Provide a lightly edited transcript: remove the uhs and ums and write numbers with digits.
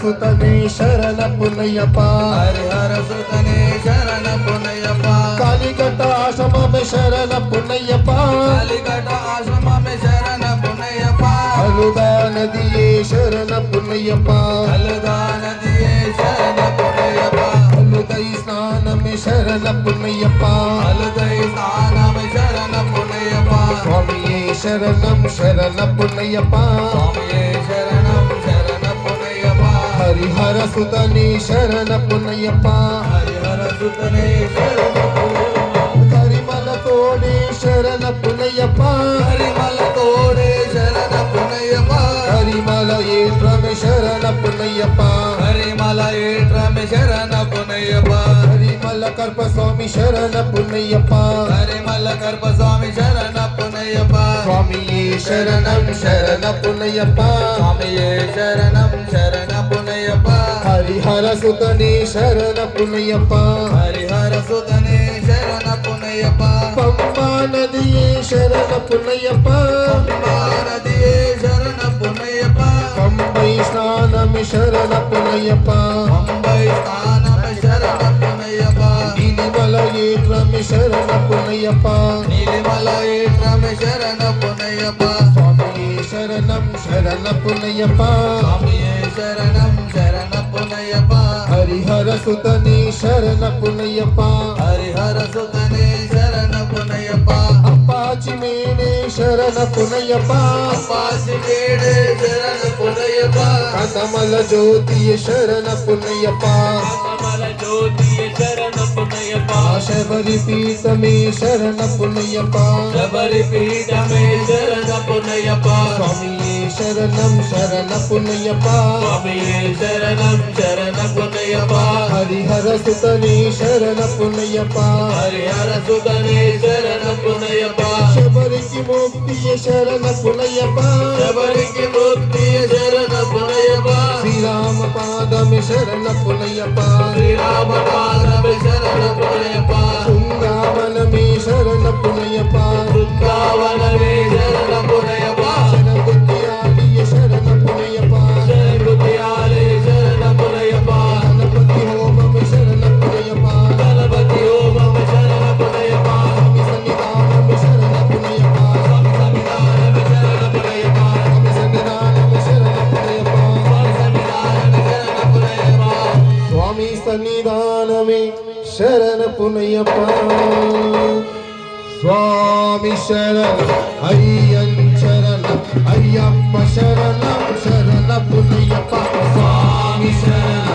సుతనే శరణ పునయ్యప్ప హరిహర సుతనే శరణ పునయ్యప్ప కాలికట ఆశ్రమమే శరణ పునయ్యప్ప కాలికట ఆశ్రమమే శరణ పునయ్యప్ప అలుదా నదియే శరణ పునయ్యప్ప అలుదా నదియే శరణ పునయ్యప్ప అలుదై స్నానమే శరణ పునయ్యప్ప అలుదై స్నానమే శరణ పునయ్యప్ప స్వామియే శరణం శరణ పునయ్యప్ప స్వామియే శరణం శరణ పునయ్యప్ప హరిహర సుతనే శరణ పునయ్యప్ప హరిహర సుతనే శరణ పునయ్యప్ప కరిమల తోడే శరణ పునయ్యప్ప హరిమల తోడే శరణ పునయ్యప్ప కరిమల ఏట్రమే శరణ పునయ్యప్ప హరిమల ఏట్రమే శరణ పునయ్యప్ప హరిమల కల్ప స్వామి శరణ పునయ్యప్ప హరిమల కల్ప స్వామి శరణ పునయ్యప్ప స్వామియే శరణం శరణ పునయ్యప్ప స్వామియే శరణం శరణ పునయ్యప్ప హరిహర సుతనే శరణ పునయ్యప్ప హరిహర సుతనే శరణ పునయ్యప్ప పంపా నదియే శరణ పునయ్యప్ప పంబా నదియే శరణ పునయ్యప్ప పంబై స్నానమి శరణ పునయ్యప్ప పంబై స్థానమే శరణ పునయ్యప్ప నీలిమల ఏట్రమి శరణ పునయ్యప్ప నీలిమల ఏట్రమే శరణ పునయ్యప్ప స్వామియే శరణం శరణ పునయ్యప్ప స్వామియే శరణం శరణ పునయ్యప్ప హరిహర సుతనే శరణ పునయ్యప్ప హరిహర సుతనే శరణ పునయ్యప్ప అప్పాచి మేనే శరణ పునయ్యప్ప అప్పాసికేడే శరణ పునయ్యప్ప కమల జ్యోతియ శరణ పునయ్యప్ప కమల జ్యోతియ శరణ పునయ్యప్ప శబరి పీఠమే శరణ పునయ్యప్ప శబరి పీఠమే శరణ పునయ్యప్ప స్వామియే శరణం శరణ పునయ్యప్ప స్వామియే శరణం శరణ పునయ్యప్ప హరిహర సుతనే శరణ పునయ్యప్ప హరిహర సుతనే శరణ పునయ్యప్ప శబరికి ముక్తియ శరణ పునయ్యప్ప శబరికి ముక్తియ శరణ పునయ్యప్ప శ్రీరామ పాదమే శరణ పునయ్యప్ప శ్రీరామ పాదమే శరణ పునయ్యప్ప శృంగావనమే శరణ పునయ్యప్ప బృందావనమే శరణ పునయ్యప్ప శరణగుత్యాలియ శరణ పునయ్యప్ప శరణగుత్యాలే శరణ పునయ్యప్ప గణపతి హోమమే శరణ పునయ్యప్ప గణపతి ఓమమే శరణ పునయ్యప్ప స్వామి సన్నిధానమే శరణ పునయ్యప్ప స్వామి సన్నిధానమే శరణ పునయ్యప్ప స్వామి సన్నిధానమే శరణ పునయ్యప్ప స్వామి సన్నిధానమే శరణ పునయ్యప్ప స్వామి సన్నిధానమే శరణ పునయ్యప్ప స్వామి శరణ అయ్యం శరణ అయ్యప్ప శరణం శరణ పునయ్యప్ప స్వామి శరణ